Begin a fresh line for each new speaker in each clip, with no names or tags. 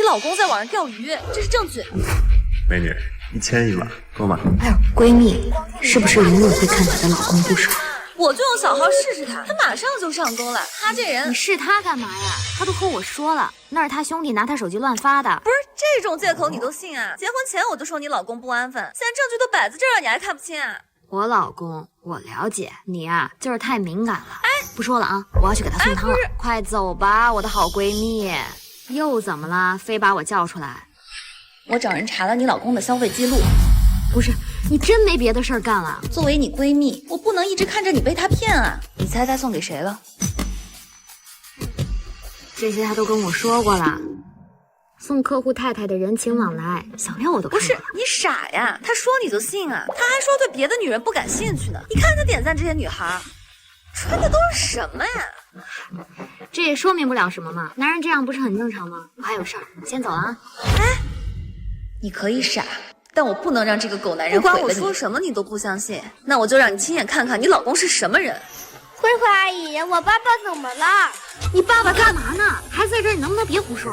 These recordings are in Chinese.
老公在网上钓鱼，这是证据。
美女，1000万，够吗？
哎呦，闺蜜，是不是永远会看你的老公不爽？
我就用小号试试他，他马上就上钩了。他这人，
你试他干嘛呀？他都和我说了，那是他兄弟拿他手机乱发的。
不是这种借口你都信啊？结婚前我就说你老公不安分，现在证据都摆在这儿了，你还看不清啊？
我老公，我了解你啊，就是太敏感了。哎，不说了啊，我要去给他送汤了。快走吧，我的好闺蜜。又怎么了？非把我叫出来？
我找人查了你老公的消费记录。
不是，你真没别的事儿干了？
作为你闺蜜，我不能一直看着你被他骗啊！你猜他送给谁了？
这些他都跟我说过了。送客户太太的人情往来，小料我都看过。
不是你傻呀？他说你就信啊？他还说对别的女人不感兴趣呢。你看他点赞这些女孩，穿的都是什么呀？
这也说明不了什么嘛。男人这样不是很正常吗？我还有事儿，先走了啊。
哎，你可以傻，但我不能让这个狗男人毁了你。不管我说什么你都不相信，那我就让你亲眼看看你老公是什么人。
慧慧阿姨，我爸爸怎么了？
你爸爸干嘛呢？还在这儿，你能不能别胡说？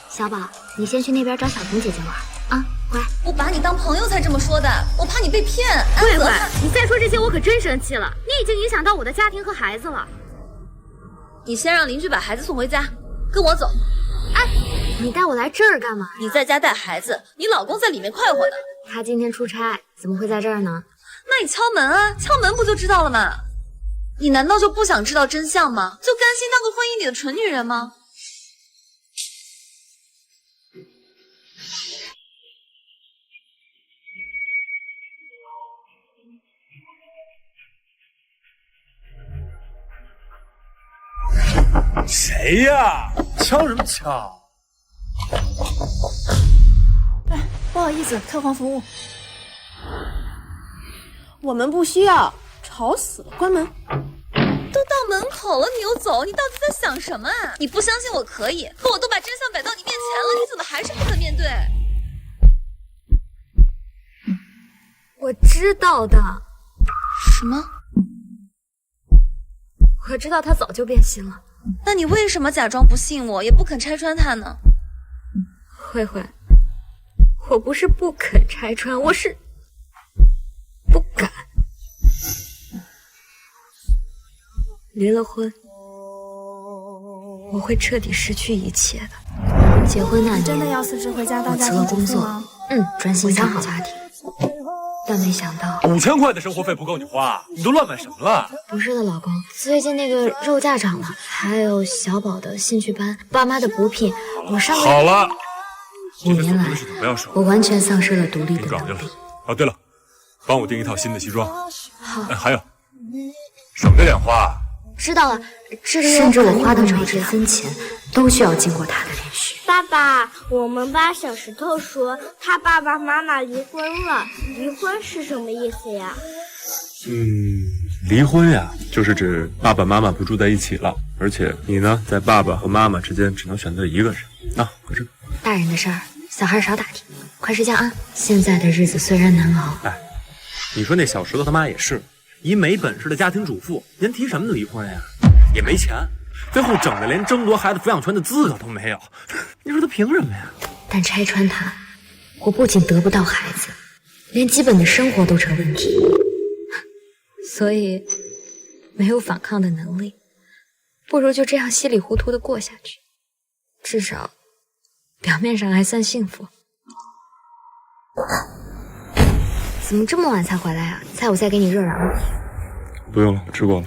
小宝，你先去那边找小婷姐姐玩啊，乖。
我把你当朋友才这么说的，我怕你被骗。
慧慧，你再说这些我可真生气了，你已经影响到我的家庭和孩子了。
你先让邻居把孩子送回家，跟我走。
哎，你带我来这儿干嘛呀？
你在家带孩子，你老公在里面快活呢。
他今天出差，怎么会在这儿呢？
那你敲门啊，敲门不就知道了吗？你难道就不想知道真相吗？就甘心当个婚姻里的蠢女人吗？
谁呀？敲什么敲？
哎，不好意思，客房服务。我们不需要，吵死了，关门。
都到门口了，你又走，你到底在想什么啊？你不相信我可以，可我都把真相摆到你面前了，你怎么还是不肯面对？
我知道的。
什么？
我知道他早就变心了。
那你为什么假装不信我，也不肯拆穿他呢？
慧慧，我不是不肯拆穿，我是不敢。离了婚，我会彻底失去一切的。结婚那年，
真的要辞职回家当
我辞
家庭主妇
了工作
吗？
专心养好家庭。但没想到
5000块的生活费不够你花，你都乱买什么了？
不是的，老公，最近那个肉价涨了，还有小宝的兴趣班，爸妈的补品，我上个月
好了
，5年来，
不要说，
我完全丧失了独立的能力。
哦，对了，帮我订一套新的西装。
好，
哎，还有，省着点花。
知道了，这个甚至我花的每一分钱都需要经过他的允许。
爸爸，我们班小石头说他爸爸妈妈离婚了，离婚是什么意思呀？
离婚呀，就是指爸爸妈妈不住在一起了，而且你呢，在爸爸和妈妈之间只能选择一个人。啊，快吃。
大人的事儿，小孩少打听，快睡觉啊！现在的日子虽然难熬，
哎，你说那小石头他妈也是一没本事的家庭主妇，人提什么离婚呀？也没钱，最后整的连争夺孩子抚养权的资格都没有，你说他凭什么呀？
但拆穿他，我不仅得不到孩子，连基本的生活都成问题，所以没有反抗的能力，不如就这样稀里糊涂的过下去，至少表面上还算幸福。怎么这么晚才回来啊？菜我再给你热热啊。
不用了，我吃过了。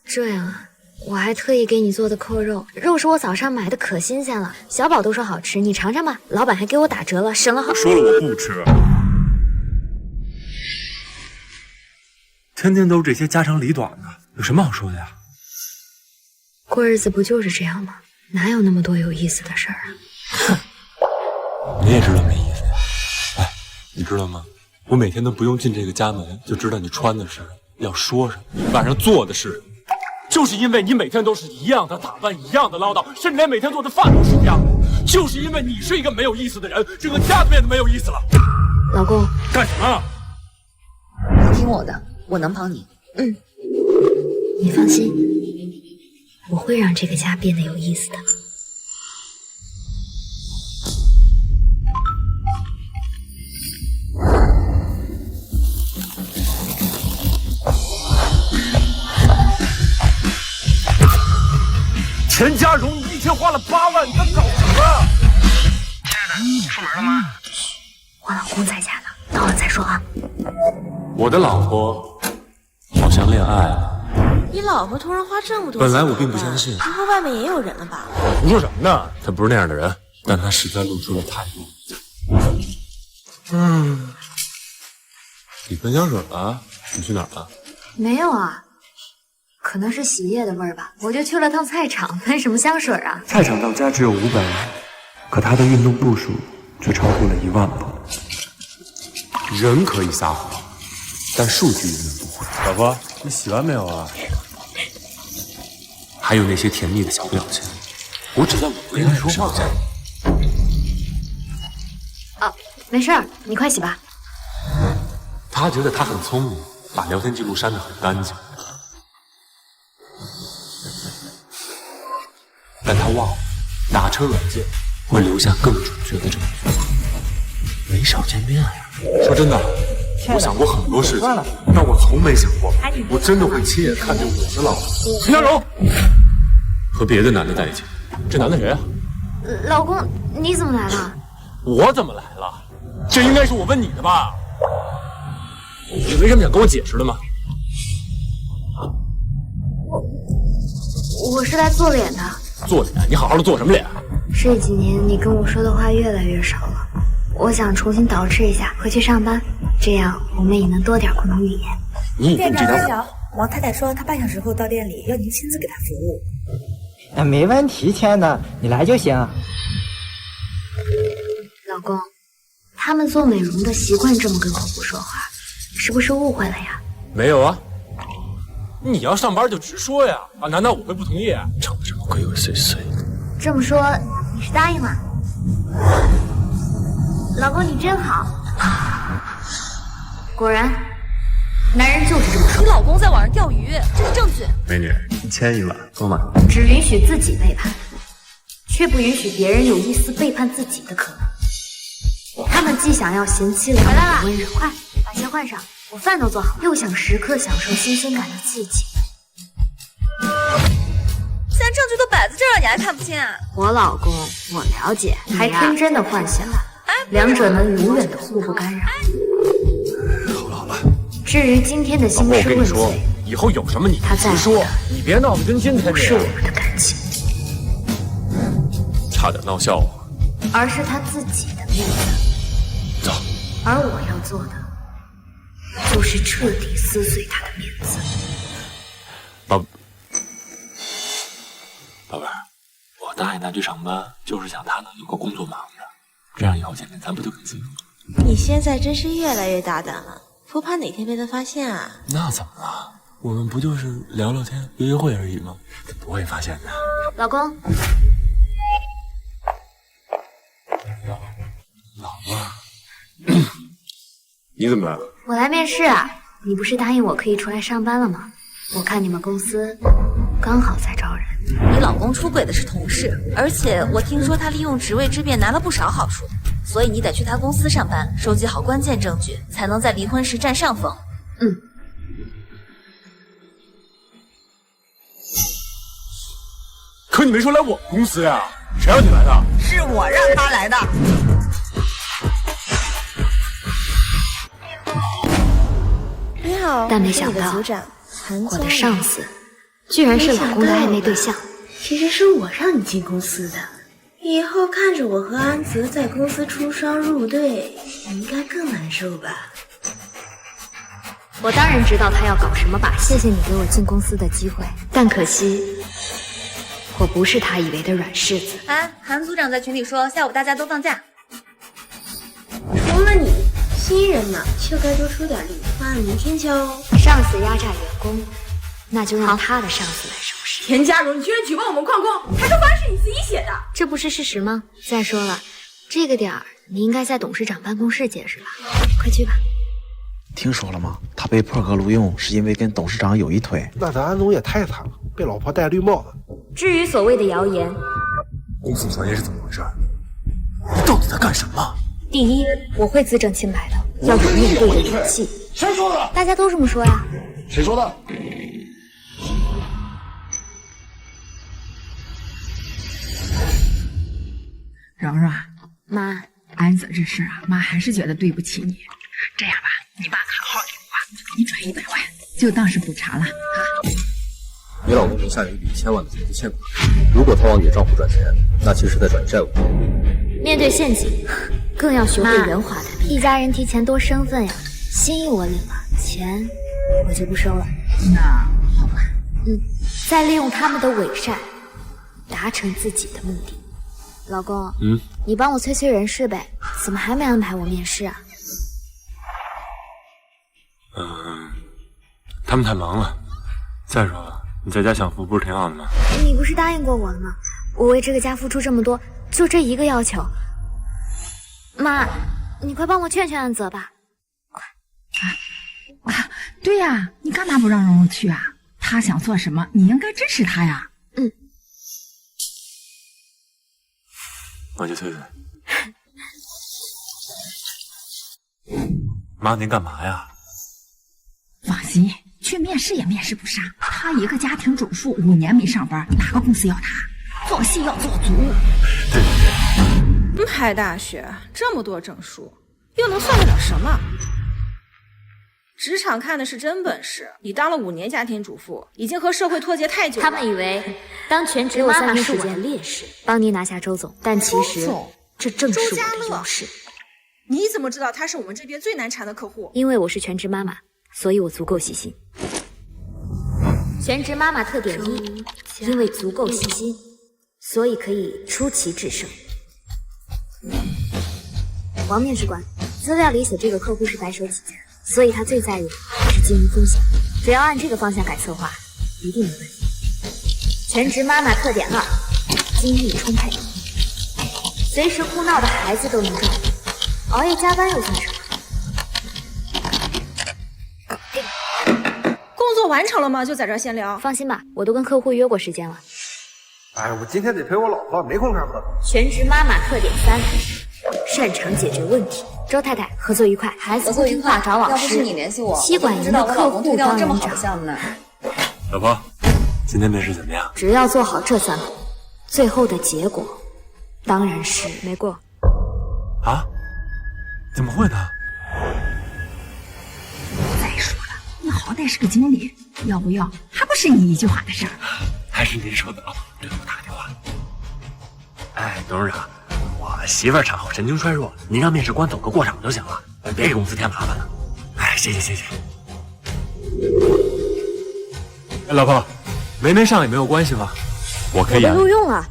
这样啊，我还特意给你做的扣肉，肉是我早上买的，可新鲜了，小宝都说好吃，你尝尝吧，老板还给我打折了，省了好。
说了我不吃。天天都这些家长里短的，有什么好说的呀？
过日子不就是这样吗？哪有那么多有意思的事儿啊？哼，
你也知道没意思呀。哎，你知道吗？我每天都不用进这个家门，就知道你穿的是什么，要说什么，晚上做的是什么。就是因为你每天都是一样的打扮，一样的唠叨，甚至连每天做的饭都是一样的。就是因为你是一个没有意思的人，这个家都变得没有意思了。
老公，
干什么？
听我的，我能帮你。
你放心，我会让这个家变得有意思的。
田家荣，你一天花了8万，你在搞什么？
亲爱的，你出门了吗？
我老公在家呢，到了再说啊。
我的老婆好像恋爱了。
你老婆突然花这么多钱，
本来我并不相信，
之后外面也有人了吧？
胡说什么呢？他不是那样的人，但他实在露出了态度。你喷香水了？你去哪儿了？
没有啊，可能是洗液的味儿吧。我就去了趟菜场，喷什么香水啊？
菜场到家只有500米，可他的运动步数却超过了1万步。
人可以撒谎，但数据永远不会。
老婆，你洗完没有啊？
还有那些甜蜜的小表情，我只在我恋爱的时候见过。
没事儿，你快洗吧。
他觉得他很聪明，把聊天记录删得很干净，但他忘了打车软件会留下更准确的证据。
没少见面呀。
说真的，我想过很多事情，但我从没想过，我真的会亲眼看见我的老婆陈家荣和别的男的在一起。这男的谁啊？
老公，你怎么来了？
我怎么来了？这应该是我问你的吧？你没什么想跟我解释的吗？
我是来做脸的。
做脸？你好好的做什么脸？
这几年你跟我说的话越来越少了，我想重新捯饬一下，回去上班，这样我们也能多点共同语言。
你已经知道
了。王太太说她半小时后到店里，要您亲自给她服务。
没问题，亲爱的，你来就行。
老公，他们做美容的习惯这么跟客户说话，是不是误会了呀？
没有啊，你要上班就直说呀！啊，难道我会不同意？
长得这么鬼鬼祟祟，
这么说你是答应了？老公你真好，果然，男人就是这么说。
你老公在网上钓鱼，这是证据。
美女，1000一碗，多吗？
只允许自己背叛，却不允许别人有一丝背叛自己的可能。他们既想要贤妻良母的温柔，快把鞋换上，我饭都做好，又想时刻享受新鲜感的自己。
现在证据都摆在这儿了，你还看不清啊？
我老公，我了解，还天真的幻想，两者能永远的互不干扰。
好了，
至于今天的兴师问罪，
以后有什么你
他在
说，你别闹得跟今天
不是我们的感情，
差点闹笑话，
而是他自己的面子。
走。
而我要做的，就是彻底撕碎他的面子。
宝贝儿，我答应他去上班，就是想他能有个工作忙着，这样以后见面咱不就更幸福了？
你现在真是越来越大胆了，不怕哪天被他发现啊？
那怎么了？我们不就是聊聊天、约约会而已吗？他不会发现的。
老公，
老婆，你怎么来了？
我来面试啊！你不是答应我可以出来上班了吗？我看你们公司刚好在招人。
你老公出轨的是同事，而且我听说他利用职位之便拿了不少好处，所以你得去他公司上班，收集好关键证据，才能在离婚时占上风。
可你没说来我们公司呀？谁让你来的？
是我让他来的。
你好，
但没想到
组长
我的上司居然是老公的暧昧对象。
其实是我让你进公司的，以后看着我和安泽在公司出双入对，你应该更难受吧？
我当然知道他要搞什么把戏，谢谢你给我进公司的机会，但可惜我不是他以为的软柿子。
哎，韩组长在群里说下午大家都放假。
除了你，新人嘛，就该多出点力，按明天交哦。
上司压榨员工，那就让他的上司来收拾。
田家荣，你居然举报我们旷工，还说方案是你自己写的，
这不是事实吗？再说了，这个点儿你应该在董事长办公室解释吧？快去吧。
听说了吗？他被破格录用是因为跟董事长有一腿。
那咱安总也太惨了，被老婆戴绿帽子。
至于所谓的谣言，
公司传言是怎么回事？你到底在干什么？
第一，我会自证清白的，要有面对的勇气。
谁说的？
大家都这么说呀。
谁说的？
蓉蓉啊，
妈，
安泽这事啊，妈还是觉得对不起你。这样吧，你爸卡号给我，给你转100万，就当是补偿了啊。
你老公名下有一笔1000万的投资欠款，如果他往你的账户转钱，那其实是在转移债务。
面对陷阱，更要学会圆滑的。一家人提钱多生分呀，心意我领了，钱我就不收了。
那好吧。
再利用他们的伪善，达成自己的目的。老公，你帮我催催人事呗，怎么还没安排我面试啊？
他们太忙了。再说了，你在家享福不是挺好的吗？
你不是答应过我了吗？我为这个家付出这么多，就这一个要求。妈，你快帮我劝劝安泽吧。
对呀，你干嘛不让蓉蓉去啊？她想做什么，你应该支持她呀。
我去催催。妈，您干嘛呀？
放心，去面试也面试不上。她一个家庭主妇，5年没上班，哪个公司要她？做戏要做足。
对。还大学，这么多证书，又能算得了什么？职场看的是真本事。你当了5年家庭主妇，已经和社会脱节太久了。
他们以为当全职妈妈是我的劣势，帮你拿下周总，但其实这正是我的优势。
你怎么知道他是我们这边最难缠的客户？
因为我是全职妈妈，所以我足够细心。全职妈妈特点1，因为足够细心，所以可以出奇制胜。王面试官，资料里写这个客户是白手起家，所以他最在意的是经营风险。只要按这个方向改策划，一定没问题。全职妈妈特点2，精力充沛，随时哭闹的孩子都能照顾，熬夜加班又算什么？
工作完成了吗？就在这儿闲聊。
放心吧，我都跟客户约过时间了。
哎，我今天得陪我老婆，没空看合同。
全职妈妈特点3，擅长解决问题。周太太，合作愉快，孩子不听话找老师。
要不是你联系我，
妻管严的客户当
这么
然找。
好的项目呢。
老婆，今天面试怎么样？
只要做好这3步，最后的结果当然是没过。
啊？怎么会呢？
再说了，你好歹是个经理，要不要还不是你一句话的事儿？
还是您说的啊，对，我打个电话。哎，董事长，我媳妇儿产后神经衰弱，您让面试官走个过场就行了，别给公司添麻烦了。哎，谢谢。哎，老婆，没上也没有关系吧？我可以。
我都录用了。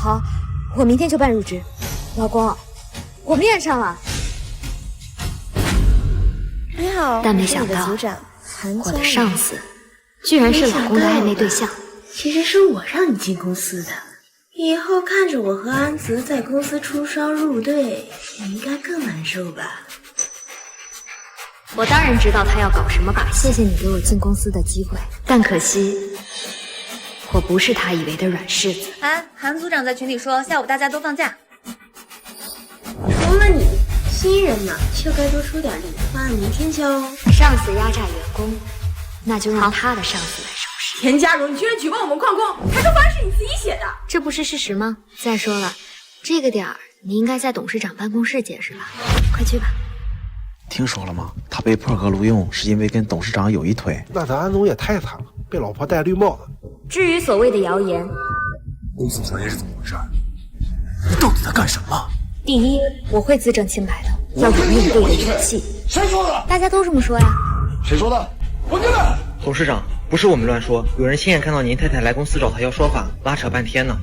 好，我明天就办入职。老公，我面上了。
你好，
但没想到我的上司居然是老公的暧昧对象。
其实是我让你进公司的，以后看着我和安泽在公司出双入对，你应该更难受吧？
我当然知道他要搞什么把戏，谢谢你给我进公司的机会，但可惜我不是他以为的软柿子。
韩组长在群里说下午大家都放假。
除了你，新人嘛，就该多出点力，帮明天交哦。
上司压榨员工，那就让他的上司来收拾。
田家荣，你居然举报我们旷工，还说方案是你自己写的，
这不是事实吗？再说了，这个点儿你应该在董事长办公室解释吧？快去吧。
听说了吗？他被破格录用是因为跟董事长有一腿。
那咱安总也太惨了，被老婆戴绿帽子。
至于所谓的谣言，
公司传言是怎么回事？你到底在干什么？
第一，我会自证清白的，要有面对的勇气。
谁说的？
大家都这么说呀。
谁说的？滚进来！
董事长，不是我们乱说，有人亲眼看到您太太来公司找他要说法，拉扯半天呢。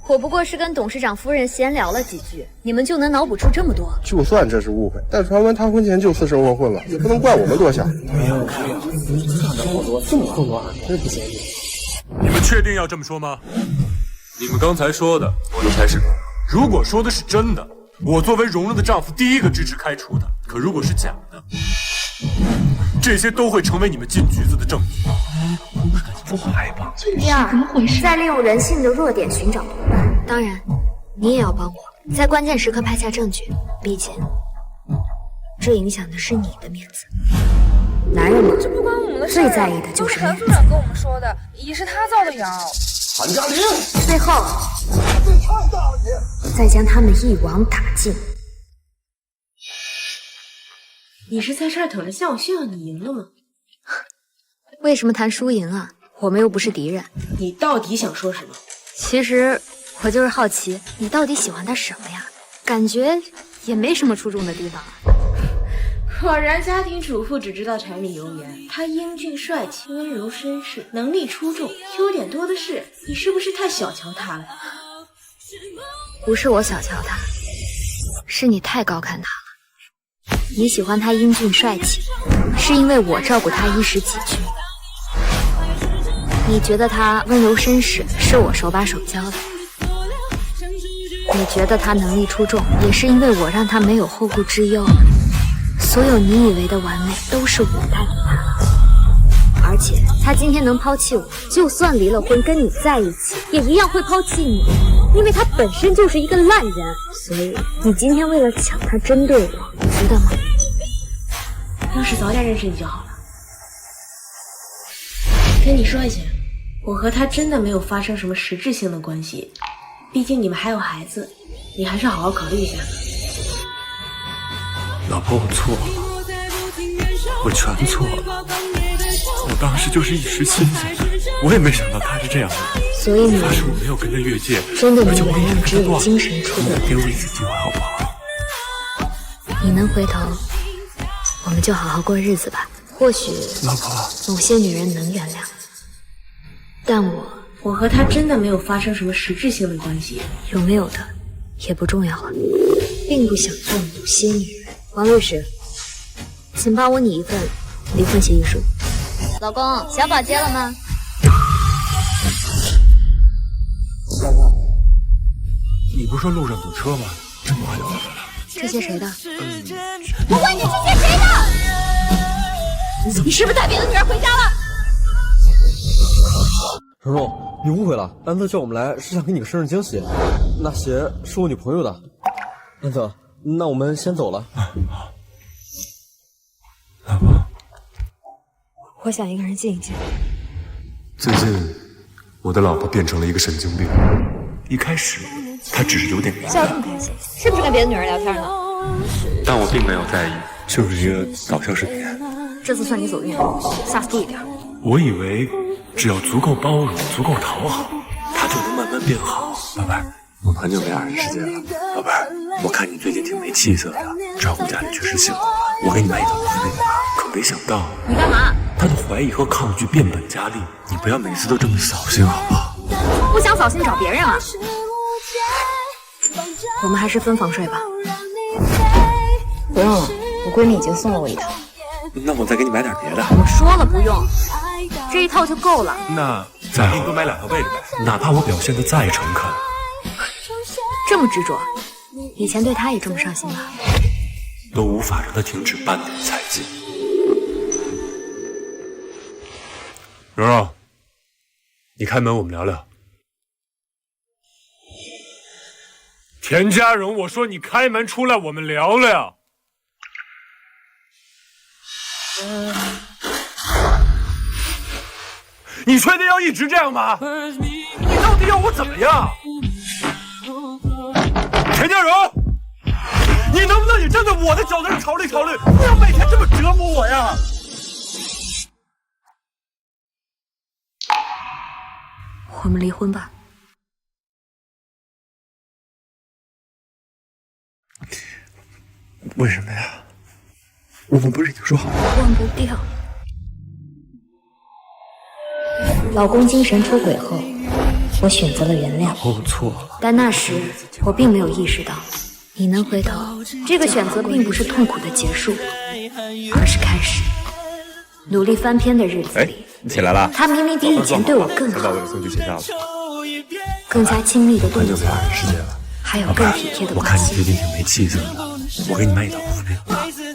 我不过是跟董事长夫人闲聊了几句，你们就能脑补出这么多？
就算这是误会，但传闻他婚前就私生活混了，也不能怪我们多想。
没有，你想的好多，这么混乱，真不行。
你们确定要这么说吗？你们刚才说的，我都猜是。如果说的是真的，我作为蓉蓉的丈夫第一个支持开除的；可如果是假的，这些都会成为你们进局子的证据。
不害怕。第二，再利用人性的弱点寻找同伴。当然，你也要帮我，在关键时刻拍下证据。毕竟，这影响的是你的面子。男人嘛，
这不关我们的事。
最在意的就是面子。
韩组长跟我们说的，也是他造的谣。
韩嘉玲，
最后再将他们一网打尽。
你是在这儿等着向我炫耀你赢了吗？
为什么谈输赢啊？我们又不是敌人。
你到底想说什么？
其实我就是好奇，你到底喜欢他什么呀？感觉也没什么出众的地方啊。
果然家庭主妇只知道柴米油盐。他英俊帅气、温柔绅士、能力出众，优点多的是。你是不是太小瞧他了？
不是我小瞧他，是你太高看他了。你喜欢他英俊帅气，是因为我照顾他衣食起居。你觉得他温柔绅士，是我手把手教的。你觉得他能力出众，也是因为我让他没有后顾之忧。所有你以为的完美，都是我带给他的。而且他今天能抛弃我，就算离了婚跟你在一起，也一样会抛弃你，因为他本身就是一个烂人。所以你今天为了抢他针对我，值得吗？
要是早点认识你就好了。跟你说一下，我和他真的没有发生什么实质性的关系，毕竟你们还有孩子，你还是好好考虑一下。
老婆，我错了，我全错了。我当时就是一时心情，我也没想到他是这样的。
所以你
发誓我没有跟他越界，
真的能
而且我
原谅只有
一直跟他断。
精神出轨。
给我一次机会好不好？
你能回头，我们就好好过日子吧。或许
老婆，
某些女人能原谅，但
我和他真的没有发生什么实质性的关系，
有没有的也不重要了，并不想做某些女人。王律师，请帮我拟一份离婚协议书。老公，小宝接了吗？
老婆，你不是说路上堵车吗？这么快就回来了？
这些谁的？
我问你这些谁的？你是不是带别的女人回家了？
蓉蓉，你误会了，安泽叫我们来是想给你个生日惊喜，那鞋是我女朋友的。安泽，那我们先走了。
老婆，
我想一个人静一静。
最近我的老婆变成了一个神经病。一开始她只是有点
笑这么开心，是不是跟别的女人聊天呢？
但我并没有在意，就是一个搞笑视频。
这次算你走运了，下次注意点。
我以为只要足够包容、足够讨好，她就能慢慢变好。宝贝儿，我们很久没二人世界了。宝贝儿，我看你最近挺没气色的，照顾家里确实辛苦了，我给你买一套护肤品吧。可没想到，
你干嘛？
她的怀疑和抗拒变本加厉。你不要每次都这么扫兴好不好？
不想扫兴找别人啊。我们还是分房睡吧。不用了，我闺蜜已经送了我一套。
那我再给你买点别的。
我说了不用，这一套就够了。
那再给你多买2套被子呗，哪怕我表现的再诚恳。
这么执着，以前对她也这么上心吧？
都无法让他停止半点猜忌。蓉蓉，你开门，我们聊聊。田家荣，我说你开门出来，我们聊聊。你确定要一直这样吗？你到底要我怎么样？田家荣，你能不能也站在我的角度上考虑考虑，不要每天这么折磨我呀！
我们离婚吧。
为什么呀？我们不是已经说好了？
忘不掉。老公精神出轨后，我选择了原谅。
我错了。
但那时我并没有意识到，你能回头，这个选择并不是痛苦的结束，而是开始。努力翻篇的日子里，
你起来了。
他明明比以前对我更好，
把我送去学校了。
更加亲密的动作，
很久没二人世界了。
还有更体贴的
我看
关心。
你最近挺没气色的，我给你买一套护肤品。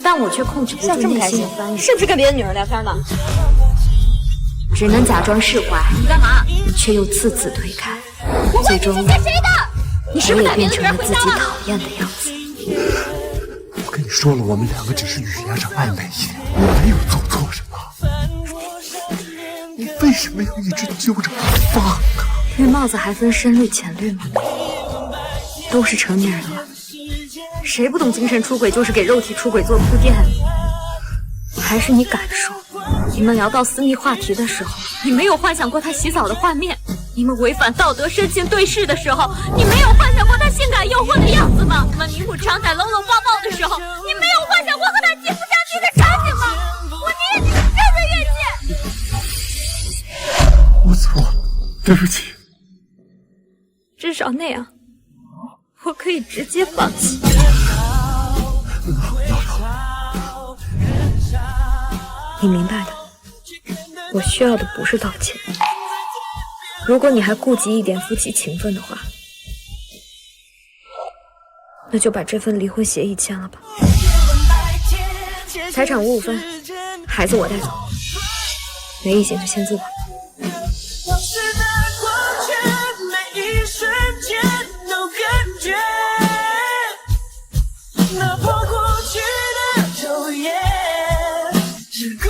但我却控制不住内心的翻涌，
是不是跟别的女人聊天呢？
只能假装释怀。
你干嘛？
却又次次推开，最终
这谁的？你是不是
我也变
带别的女
成了自己
人回家了？
讨厌的样子。
我跟你说了，我们2个只是语言上暧昧一点，我没有做错什么。你为什么要一直揪着不放啊？
绿帽子还分深绿、浅绿吗？都是成年人了，谁不懂精神出轨就是给肉体出轨做铺垫？还是你敢说，你们聊到私密话题的时候，你没有幻想过他洗澡的画面？你们违反道德深情对视的时候，你没有幻想过他性感诱惑的样子吗？你们明目张胆、搂搂抱抱的时候，你没有幻想过和他肌肤相亲的场景吗？我宁愿你们真的怨气。
我错了，对不起。
至少那样，我可以直接放弃。你明白的，我需要的不是道歉。如果你还顾及一点夫妻情分的话，那就把这份离婚协议签了吧。财产5分，孩子我带走，没意见就签字吧。
那破过去的昼夜是孤